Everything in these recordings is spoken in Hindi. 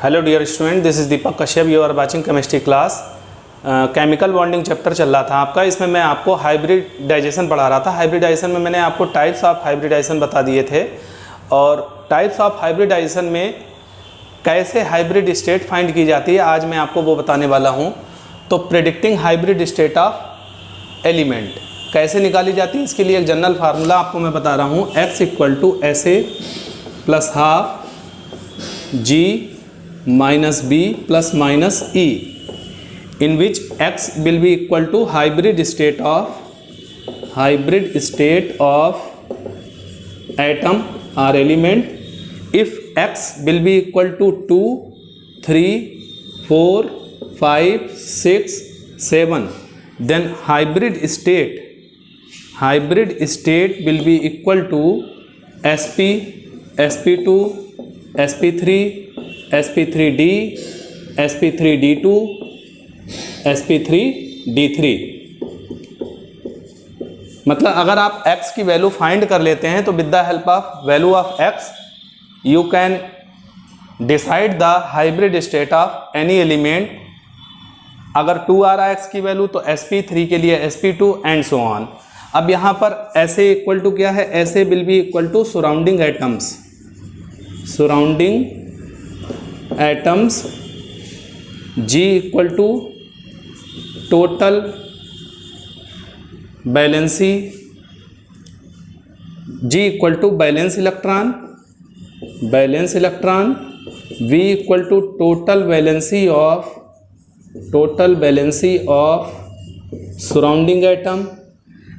Hello dear student, this is Deepak Kashyap. You are watching chemistry class. Chemical bonding chapter चल रहा था आपका। इसमें मैं आपको हाइब्रिडाइजेशन पढ़ा रहा था। हाइब्रिडाइजेशन में मैंने आपको टाइप्स ऑफ हाइब्रिडाइजेशन बता दिए थे, और टाइप्स ऑफ हाइब्रिडाइजेशन में कैसे हाइब्रिड स्टेट फाइंड की जाती है आज मैं आपको वो बताने वाला हूँ। तो predicting hybrid state of element कैसे निकाली जाती है, इसके लिए एक जनरल फार्मूला आपको मैं बता रहा हूँ। x equal to SA plus half G minus B plus minus E, in which x will be equal to hybrid state of atom or element if x will be equal to 2, 3, 4, 5, 6, 7, then hybrid state will be equal to sp, sp2, sp3, sp3d, sp3d2, sp3d3। मतलब अगर आप x की वैल्यू फाइंड कर लेते हैं तो with the help of value of x you can decide the hybrid state of any element. अगर 2 आ रहा है x की वैल्यू तो sp3 के लिए sp2 एंड सो ऑन। अब यहाँ पर SA इक्वल टू क्या है, SA will be equal to surrounding atoms, G equal to total valency, G equal to valence electron, V equal to total valency of surrounding atom,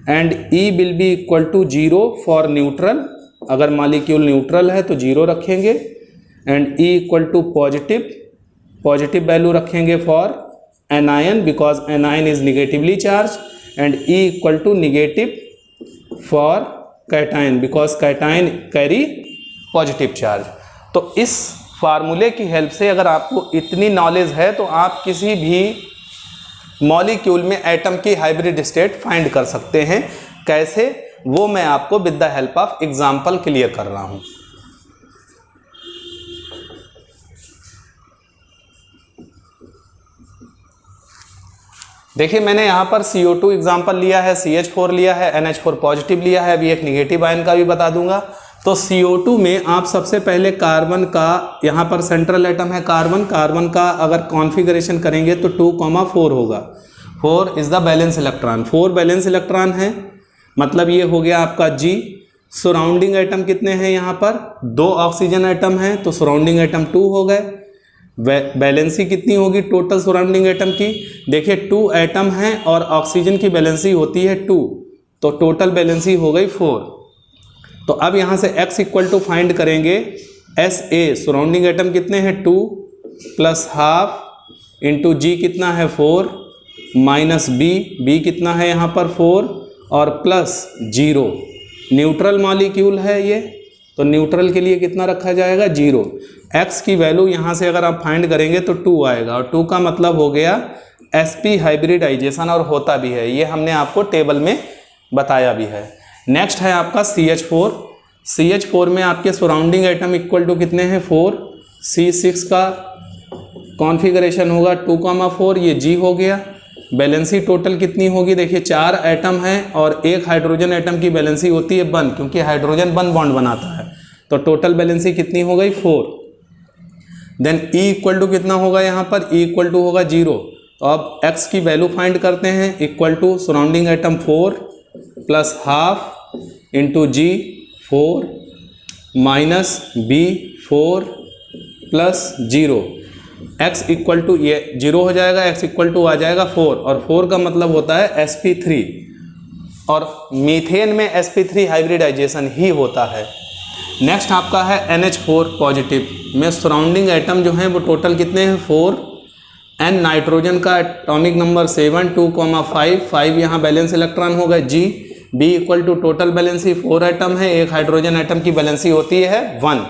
and E will be equal to 0 for neutral. अगर मॉलिक्यूल न्यूट्रल है तो 0 रखेंगे, and E equal to positive value रखेंगे for anion because anion is negatively charge, and E equal to negative for cation because cation carry positive charge. तो इस फार्मूले की हेल्प से अगर आपको इतनी नॉलेज है तो आप किसी भी मॉलिक्यूल में एटम की हाइब्रिड स्टेट फाइंड कर सकते हैं। कैसे, वो मैं आपको with the help of example clear कर रहा हूँ। देखिए मैंने यहाँ पर CO2 एग्जाम्पल लिया है, CH4 लिया है, NH4 पॉजिटिव लिया है। अभी एक निगेटिव आयन का भी बता दूंगा। तो CO2 में आप सबसे पहले कार्बन का, यहाँ पर सेंट्रल एटम है कार्बन का अगर कॉन्फ़िगरेशन करेंगे तो 2,4 होगा। 4 is the balance electron, 4 balance electron है, मतलब ये हो गया आपका G। सराउंडिंग एटम कितने हैं यहाँ पर, 2 ऑक्सीजन एटम हैं तो सराउंडिंग एटम 2 हो गए। बैलेंसी कितनी होगी टोटल सराउंडिंग एटम की, देखिए 2 एटम हैं और ऑक्सीजन की बैलेंसी होती है 2, तो टोटल बैलेंसी हो गई 4। तो अब यहाँ से x इक्वल टू फाइंड करेंगे SA, सराउंडिंग एटम कितने हैं 2 प्लस हाफ इंटू G कितना है 4 माइनस B कितना है यहाँ पर 4 और प्लस 0। न्यूट्रल मॉलिक्यूल है ये, तो न्यूट्रल के लिए कितना रखा जाएगा 0। x की वैल्यू यहाँ से अगर आप फाइंड करेंगे तो 2 आएगा, और 2 का मतलब हो गया sp हाइब्रिडाइजेशन, और होता भी है, ये हमने आपको टेबल में बताया भी है। नेक्स्ट है आपका CH4 में आपके सराउंडिंग एटम इक्वल टू कितने हैं 4, C6 का कॉन्फ़िगरेशन होगा 2,4, ये G हो गया। बैलेंसी टोटल कितनी होगी, देखिए 4 एटम हैं और एक हाइड्रोजन एटम की बैलेंसी होती है 1, क्योंकि हाइड्रोजन 1 बॉन्ड बनाता है, तो टोटल बैलेंसी कितनी हो गई 4। देन E इक्वल टू कितना होगा यहाँ पर, E इक्वल टू होगा 0। तो अब x की वैल्यू फाइंड करते हैं, equal to surrounding atom 4 plus half into G 4 minus B 4 plus 0। x equal to ये 0 हो जाएगा, x इक्वल टू आ जाएगा 4, और 4 का मतलब होता है sp3, और मीथेन में sp3 हाइब्रिडाइजेशन ही होता है। नेक्स्ट आपका है NH4 पॉजिटिव में सराउंडिंग एटम जो हैं वो टोटल कितने हैं 4, N नाइट्रोजन का एटॉमिक नंबर 7 2,5 यहाँ बैलेंस इलेक्ट्रॉन हो गए G। B equal to total valency 4 atom है, एक हाइड्रोजन एटम की बैलेंसी होती है 1,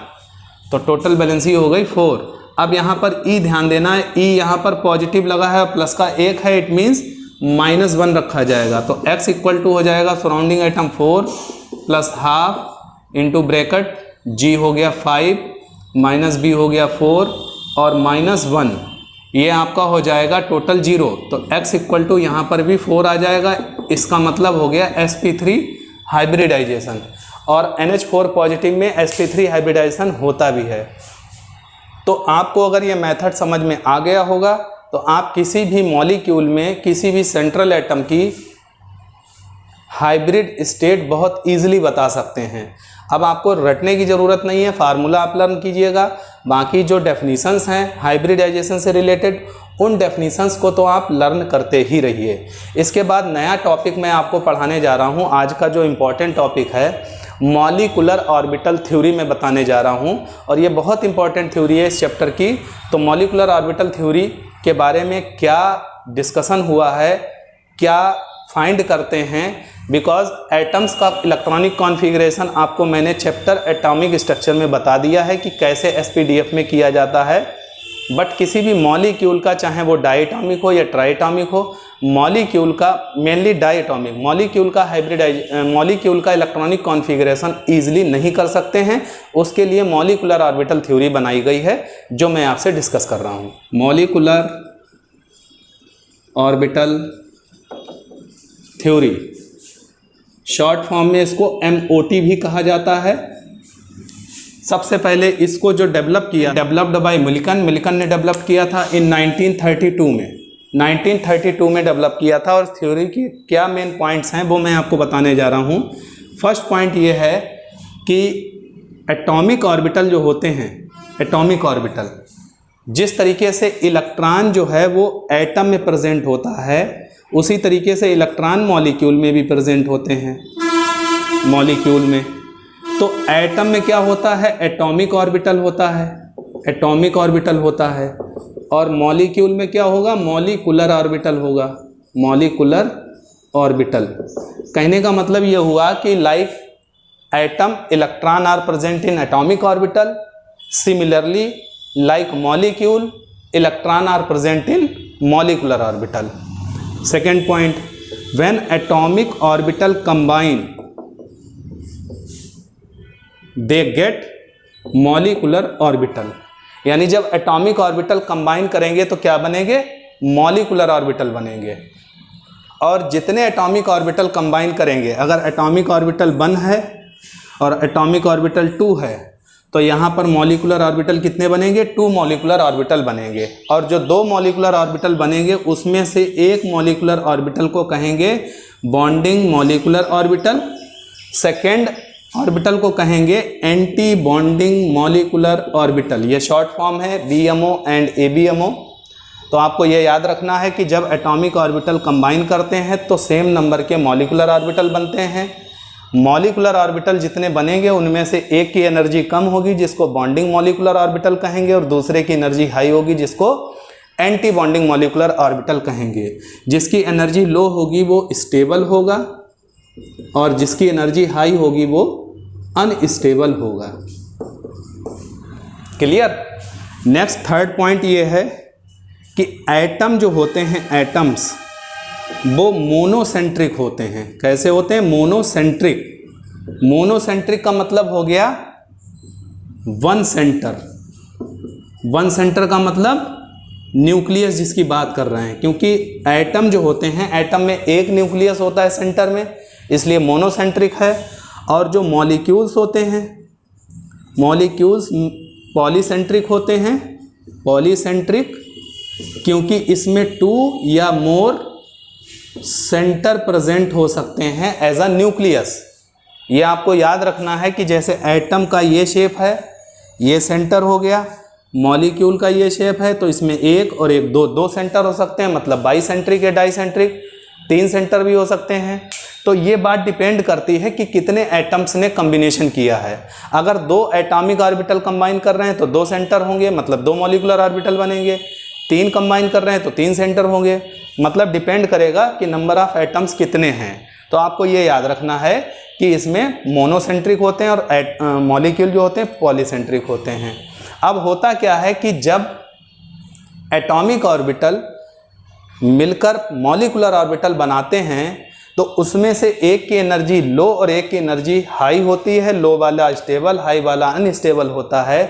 तो टोटल बैलेंसी हो गई 4। अब यहाँ पर E ध्यान देना है, E यहाँ पर पॉजिटिव लगा है, प्लस का 1 है, इट मीन्स -1 रखा जाएगा। तो x इक्वल टू हो जाएगा surrounding atom 4 plus half into bracket G हो गया 5 माइनस B हो गया 4 और -1, ये आपका हो जाएगा टोटल 0। तो x इक्वल टू यहाँ पर भी 4 आ जाएगा। इसका मतलब हो गया sp3 हाइब्रिडाइजेशन, और NH4 पॉजिटिव में sp3 हाइब्रिडाइजेशन होता भी है। तो आपको अगर ये मेथड समझ में आ गया होगा तो आप किसी भी मॉलिक्यूल में किसी भी सेंट्रल एटम की हाइब्रिड स्टेट बहुत इजीली बता सकते हैं। अब आपको रटने की ज़रूरत नहीं है, फार्मूला आप लर्न कीजिएगा। बाकी जो डेफिनीशंस हैं हाइब्रिडाइजेशन से रिलेटेड, उन डेफिनीशंस को तो आप लर्न करते ही रहिए। इसके बाद नया टॉपिक मैं आपको पढ़ाने जा रहा हूँ। आज का जो इम्पोर्टेंट टॉपिक है मॉलिकुलर ऑर्बिटल थ्योरी में बताने जा रहा हूँ, और ये बहुत इंपॉर्टेंट थ्योरी है इस चैप्टर की। तो मॉलिकुलर ऑर्बिटल थ्योरी के बारे में क्या डिस्कशन हुआ है, क्या फाइंड करते हैं, बिकॉज एटम्स का इलेक्ट्रॉनिक कॉन्फ़िगरेशन आपको मैंने चैप्टर एटॉमिक स्ट्रक्चर में बता दिया है कि कैसे SPDF में किया जाता है। बट किसी भी मॉलिक्यूल का, चाहे वो डायटॉमिक हो या ट्राइटॉमिक हो, मॉलिक्यूल का मेनली डायटॉमिक मॉलिक्यूल का इलेक्ट्रॉनिक कॉन्फ़िगरेशन ईजिली नहीं कर सकते हैं। उसके लिए मॉलिकुलर ऑर्बिटल थ्योरी बनाई गई है जो मैं आपसे डिस्कस कर रहा हूँ। Molecular orbital theory, short form में इसको MOT भी कहा जाता है। सबसे पहले इसको जो डेवलप्ड बाय मिल्कन ने डेवलप किया था इन 1932 में डेवलप किया था। और थ्योरी की क्या मेन पॉइंट्स हैं वो मैं आपको बताने जा रहा हूँ। फर्स्ट पॉइंट ये है कि एटॉमिक ऑर्बिटल जो होते हैं, एटॉमिक ऑर्बिटल, जिस तरीके से इलेक्ट्रॉन जो है वो एटम में प्रेजेंट होता है, उसी तरीके से इलेक्ट्रॉन मॉलिक्यूल में भी प्रेजेंट होते हैं। मॉलिक्यूल में तो एटम में क्या होता है, एटॉमिक ऑर्बिटल होता है, एटॉमिक ऑर्बिटल होता है। और मॉलिक्यूल में क्या होगा, मॉलिकुलर ऑर्बिटल होगा, मॉलिकुलर ऑर्बिटल। कहने का मतलब ये हुआ कि like atom electron are present in atomic orbital, similarly like molecule electron are present in molecular orbital. Second point, when atomic orbital combine they get molecular orbital. यानी जब एटॉमिक ऑर्बिटल कंबाइन करेंगे तो क्या बनेंगे, मॉलिकुलर ऑर्बिटल बनेंगे। और जितने एटॉमिक ऑर्बिटल कंबाइन करेंगे, अगर एटॉमिक ऑर्बिटल 1 है और एटॉमिक ऑर्बिटल 2 है, तो यहाँ पर मॉलिकुलर ऑर्बिटल कितने बनेंगे, 2 मॉलिकुलर ऑर्बिटल बनेंगे। और जो 2 मॉलिकुलर ऑर्बिटल बनेंगे उसमें से एक मॉलिकुलर ऑर्बिटल को कहेंगे bonding molecular orbital, second orbital को कहेंगे एंटी बॉन्डिंग मॉलिकुलर ऑर्बिटल। ये शॉर्ट फॉर्म है BMO एंड ABMO। तो आपको ये याद रखना है कि जब एटॉमिक ऑर्बिटल कंबाइन करते हैं तो सेम नंबर के मॉलिकुलर ऑर्बिटल बनते हैं। मॉलिकुलर ऑर्बिटल जितने बनेंगे उनमें से एक की एनर्जी कम होगी जिसको बॉन्डिंग मॉलिकुलर ऑर्बिटल कहेंगे, और दूसरे की एनर्जी हाई होगी जिसको एंटी बॉन्डिंग मॉलिकुलर ऑर्बिटल कहेंगे। जिसकी एनर्जी लो होगी वो स्टेबल होगा, और जिसकी एनर्जी हाई होगी वो अनस्टेबल होगा। क्लियर। नेक्स्ट थर्ड पॉइंट ये है कि एटम जो होते हैं, एटम्स वो मोनोसेंट्रिक होते हैं। कैसे होते हैं, मोनोसेंट्रिक। मोनोसेंट्रिक का मतलब हो गया वन सेंटर। वन सेंटर का मतलब न्यूक्लियस जिसकी बात कर रहे हैं, क्योंकि एटम जो होते हैं, एटम में एक न्यूक्लियस होता है सेंटर में, इसलिए मोनोसेंट्रिक है। और जो मॉलिक्यूल्स होते हैं, मॉलिक्यूल्स पॉलीसेंट्रिक होते हैं, पॉलीसेंट्रिक, क्योंकि इसमें 2 या मोर सेंटर प्रेजेंट हो सकते हैं एज अ न्यूक्लियस। ये आपको याद रखना है कि जैसे एटम का ये शेप है, ये सेंटर हो गया, मॉलिक्यूल का ये शेप है, तो इसमें एक और एक दो सेंटर हो सकते हैं, मतलब बाइसेंट्रिक या डाइसेंट्रिक, 3 सेंटर भी हो सकते हैं। तो ये बात डिपेंड करती है कि कितने एटम्स ने कॉम्बिनेशन किया है। अगर 2 एटॉमिक ऑर्बिटल कंबाइन कर रहे हैं तो 2 सेंटर होंगे, मतलब 2 मॉलिकुलर ऑर्बिटल बनेंगे। 3 कंबाइन कर रहे हैं तो 3 सेंटर होंगे, मतलब डिपेंड करेगा कि नंबर ऑफ एटम्स कितने हैं। तो आपको ये याद रखना है कि इसमें मोनोसेंट्रिक होते हैं और मॉलिक्यूल जो होते हैं पॉलीसेंट्रिक होते हैं। अब होता क्या है कि जब एटॉमिक ऑर्बिटल मिलकर मॉलिकुलर ऑर्बिटल बनाते हैं तो उसमें से एक की एनर्जी लो और एक की एनर्जी हाई होती है। लो वाला स्टेबल, हाई वाला अनस्टेबल होता है।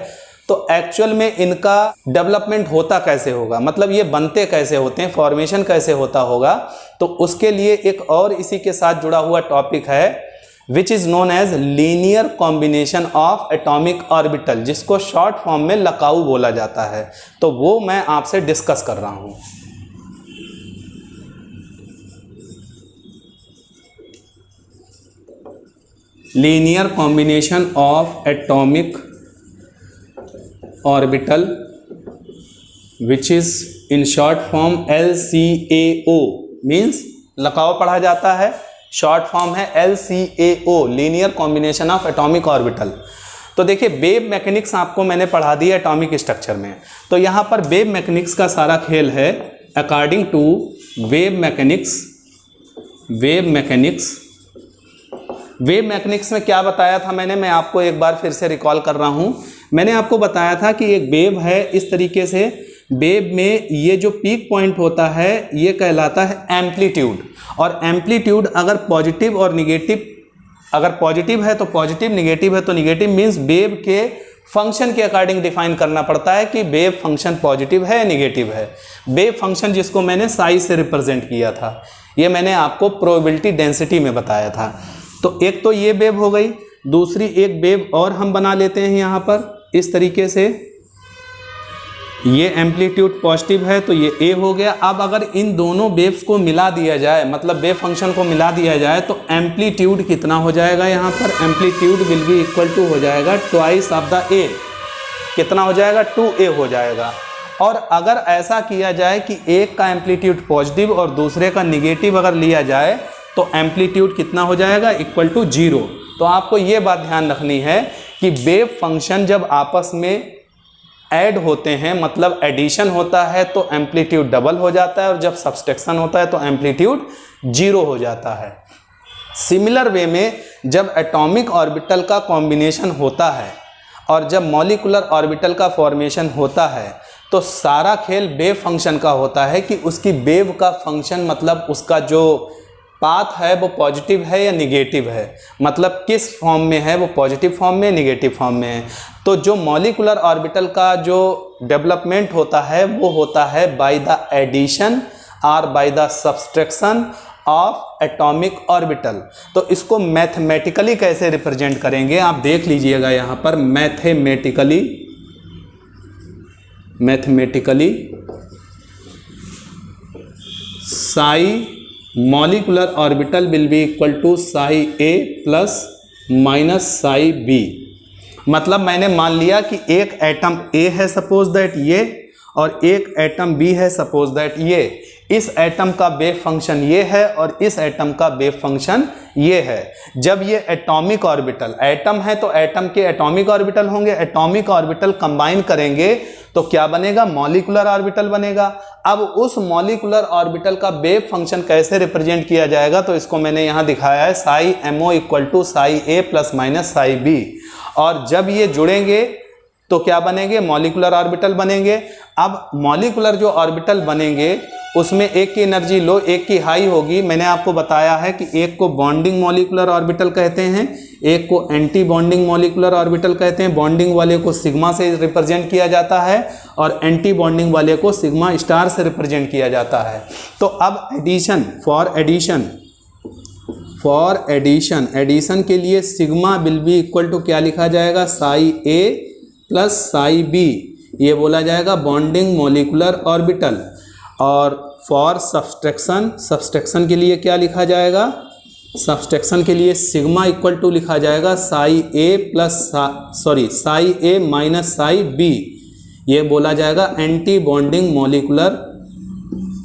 तो एक्चुअल में इनका डेवलपमेंट होता कैसे होगा, मतलब ये बनते कैसे होते हैं, फॉर्मेशन कैसे होता होगा, तो उसके लिए एक और इसी के साथ जुड़ा हुआ टॉपिक है which is known as linear combination of atomic orbital, जिसको शॉर्ट फॉर्म में लकाऊ बोला जाता है। तो वो मैं आपसे डिस्कस कर रहा हूं। Linear combination of atomic orbital which is in short form LCAO, means लकाऊ पढ़ा जाता है, शॉर्ट फॉर्म है LCAO, linear combination of atomic orbital. तो देखिए वेव मैकेनिक्स आपको मैंने पढ़ा दिया एटॉमिक स्ट्रक्चर में, तो यहाँ पर वेव मैकेनिक्स का सारा खेल है according to wave mechanics. Wave mechanics में क्या बताया था मैं आपको एक बार फिर से रिकॉल कर रहा हूँ। मैंने आपको बताया था कि एक वेव है इस तरीके से, वेव में ये जो पीक पॉइंट होता है ये कहलाता है एम्पलीट्यूड, और एम्पलीट्यूड अगर पॉजिटिव और निगेटिव, अगर पॉजिटिव है तो पॉजिटिव, निगेटिव है तो निगेटिव, मीन्स वेव के फंक्शन के अकॉर्डिंग डिफाइन करना पड़ता है कि वेव फंक्शन पॉजिटिव है या निगेटिव है। वेव फंक्शन जिसको मैंने साई से रिप्रेजेंट किया था, ये मैंने आपको प्रोबेबिलिटी डेंसिटी में बताया था। तो एक तो ये वेव हो गई, दूसरी एक वेव और हम बना लेते हैं यहाँ पर इस तरीके से, ये एम्पलीट्यूड पॉजिटिव है तो ये ए हो गया। अब अगर इन दोनों वेव्स को मिला दिया जाए, मतलब वेव फंक्शन को मिला दिया जाए, तो एम्पलीट्यूड कितना हो जाएगा, यहाँ पर amplitude will be equal to हो जाएगा ट्वाइस ऑफ द ए, कितना हो जाएगा 2a हो जाएगा। और अगर ऐसा किया जाए कि एक का एम्पलीट्यूड पॉजिटिव और दूसरे का निगेटिव अगर लिया जाए तो एम्पलीट्यूड कितना हो जाएगा, इक्वल टू 0। तो आपको ये बात ध्यान रखनी है कि वेव फंक्शन जब आपस में ऐड होते हैं, मतलब एडिशन होता है, तो एम्पलीट्यूड डबल हो जाता है, और जब सब्सट्रैक्शन होता है तो एम्पलीट्यूड 0 हो जाता है। सिमिलर वे में जब एटॉमिक ऑर्बिटल का कॉम्बिनेशन होता है और जब मॉलिकुलर ऑर्बिटल का फॉर्मेशन होता है, तो सारा खेल वेव फंक्शन का होता है कि उसकी वेव का फंक्शन, मतलब उसका जो पाथ है वो पॉजिटिव है या निगेटिव है, मतलब किस फॉर्म में है, वो पॉजिटिव फॉर्म में, निगेटिव फॉर्म में है। तो जो मॉलिकुलर ऑर्बिटल का जो डेवलपमेंट होता है वो होता है बाय द एडिशन और bye the subtraction of atomic orbital. तो इसको मैथमेटिकली कैसे रिप्रेजेंट करेंगे आप देख लीजिएगा यहाँ पर, mathematically psi molecular orbital will be equal to psi A plus minus psi B. मतलब मैंने मान लिया कि एक एटम ए है सपोज दैट ये, और एक एटम बी है सपोज दैट ये। इस एटम का वेव फंक्शन ये है और इस एटम का वेव फंक्शन ये है। जब ये एटॉमिक ऑर्बिटल, एटम है तो एटम के एटॉमिक ऑर्बिटल होंगे, एटॉमिक ऑर्बिटल कंबाइन करेंगे तो क्या बनेगा, मॉलिकुलर ऑर्बिटल बनेगा। अब उस मॉलिकुलर ऑर्बिटल का वेव फंक्शन कैसे रिप्रेजेंट किया जाएगा, तो इसको मैंने यहाँ दिखाया है psi MO equal to psi A plus minus psi B. और जब ये जुड़ेंगे तो क्या बनेंगे, मॉलिकुलर ऑर्बिटल बनेंगे। अब मॉलिकुलर जो ऑर्बिटल बनेंगे उसमें एक की एनर्जी लो, एक की हाई होगी। मैंने आपको बताया है कि एक को बॉन्डिंग मॉलिकुलर ऑर्बिटल कहते हैं, एक को एंटी बॉन्डिंग मॉलिकुलर ऑर्बिटल कहते हैं। बॉन्डिंग वाले को सिग्मा से रिप्रेजेंट किया जाता है और एंटी बॉन्डिंग वाले को सिग्मा स्टार से रिप्रेजेंट किया जाता है। तो अब एडिशन के लिए sigma will be equal to क्या लिखा जाएगा, psi A plus psi B, ये बोला जाएगा बॉन्डिंग मॉलिकुलर ऑर्बिटल। और फॉर सब्सट्रैक्शन के लिए क्या लिखा जाएगा, सब्सट्रैक्शन के लिए सिग्मा इक्वल टू लिखा जाएगा psi A minus psi B, ये बोला जाएगा एंटी बॉन्डिंग मॉलिकुलर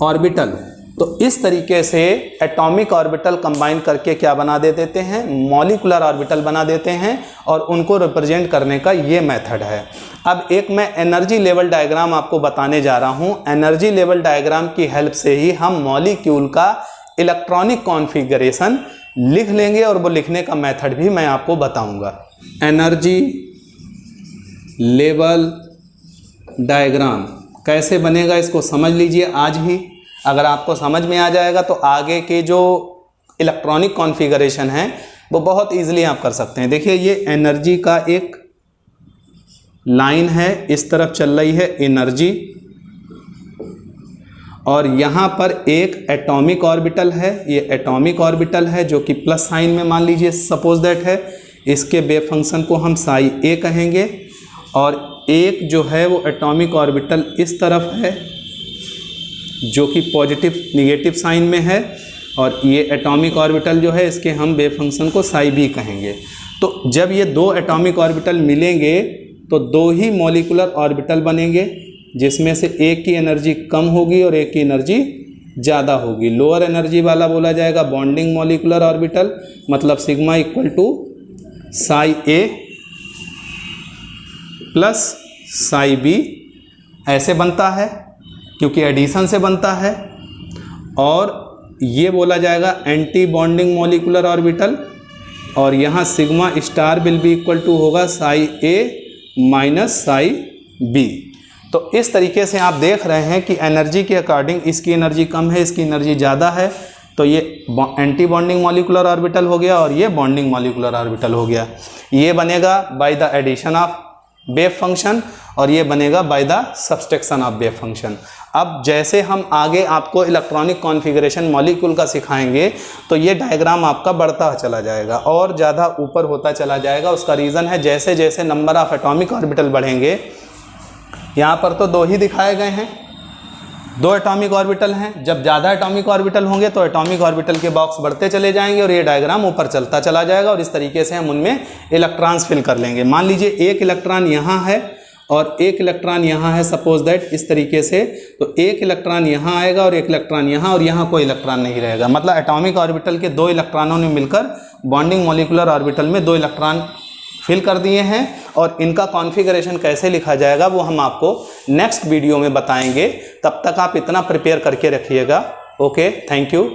ऑर्बिटल। तो इस तरीके से एटॉमिक ऑर्बिटल कंबाइन करके क्या बना देते हैं, मॉलिकुलर ऑर्बिटल बना देते हैं, और उनको रिप्रेजेंट करने का ये मेथड है। अब एक मैं एनर्जी लेवल डायग्राम आपको बताने जा रहा हूँ। एनर्जी लेवल डायग्राम की हेल्प से ही हम मॉलिक्यूल का इलेक्ट्रॉनिक कॉन्फ़िगरेशन लिख लेंगे, और वो लिखने का मेथड भी मैं आपको बताऊंगा। एनर्जी लेवल डायग्राम कैसे बनेगा इसको समझ लीजिए आज ही। अगर आपको समझ में आ जाएगा तो आगे के जो इलेक्ट्रॉनिक कॉन्फ़िगरेशन है वो बहुत ईजिली आप कर सकते हैं। देखिए ये एनर्जी का एक लाइन है, इस तरफ चल रही है एनर्जी, और यहाँ पर एक एटॉमिक ऑर्बिटल है, ये एटॉमिक ऑर्बिटल है जो कि प्लस साइन में मान लीजिए सपोज दैट है, इसके वेव फंक्शन को हम साई ए कहेंगे, और एक जो है वो एटॉमिक ऑर्बिटल इस तरफ है जो कि पॉजिटिव निगेटिव साइन में है, और ये एटॉमिक ऑर्बिटल जो है इसके हम वेव फंक्शन को साई बी कहेंगे। तो जब ये दो एटॉमिक ऑर्बिटल मिलेंगे तो दो ही मॉलिक्यूलर ऑर्बिटल बनेंगे, जिसमें से एक की एनर्जी कम होगी और एक की एनर्जी ज़्यादा होगी। लोअर एनर्जी वाला बोला जाएगा बॉन्डिंग मॉलिक्यूलर ऑर्बिटल, मतलब sigma equal to psi A plus psi B, ऐसे बनता है क्योंकि एडिशन से बनता है। और ये बोला जाएगा एंटी बॉन्डिंग मॉलिक्यूलर ऑर्बिटल, और यहाँ sigma star will be equal to होगा psi A minus psi B. तो इस तरीके से आप देख रहे हैं कि एनर्जी के अकॉर्डिंग इसकी एनर्जी कम है, इसकी एनर्जी ज़्यादा है, तो ये एंटी बॉन्डिंग मॉलिक्यूलर ऑर्बिटल हो गया और ये बॉन्डिंग मॉलिक्यूलर ऑर्बिटल हो गया। ये बनेगा by the addition of wave function और ये बनेगा by the subtraction of wave function. अब जैसे हम आगे आपको इलेक्ट्रॉनिक कॉन्फ़िगरेशन मॉलिक्यूल का सिखाएंगे तो ये डायग्राम आपका बढ़ता चला जाएगा और ज़्यादा ऊपर होता चला जाएगा। उसका रीज़न है जैसे जैसे नंबर ऑफ एटॉमिक ऑर्बिटल बढ़ेंगे, यहाँ पर तो दो ही दिखाए गए हैं, दो एटॉमिक ऑर्बिटल हैं, जब ज़्यादा एटॉमिक ऑर्बिटल होंगे तो एटॉमिक ऑर्बिटल के बॉक्स बढ़ते चले जाएंगे और ये डायग्राम ऊपर चलता चला जाएगा और इस तरीके से हम उनमें इलेक्ट्रॉन्स फिल कर लेंगे। मान लीजिए एक इलेक्ट्रॉन यहाँ है और एक इलेक्ट्रॉन यहाँ है, सपोज दैट इस तरीके से, तो एक इलेक्ट्रॉन यहाँ आएगा और एक इलेक्ट्रॉन यहाँ, और यहाँ कोई इलेक्ट्रॉन नहीं रहेगा। मतलब एटॉमिक ऑर्बिटल के दो इलेक्ट्रॉनों ने मिलकर बॉन्डिंग मॉलिक्यूलर ऑर्बिटल में दो इलेक्ट्रॉन फिल कर दिए हैं और इनका कॉन्फ़िगरेशन कैसे लिखा जाएगा वो हम आपको नेक्स्ट वीडियो में बताएंगे। तब तक आप इतना प्रिपेयर करके रखिएगा। Okay, thank you.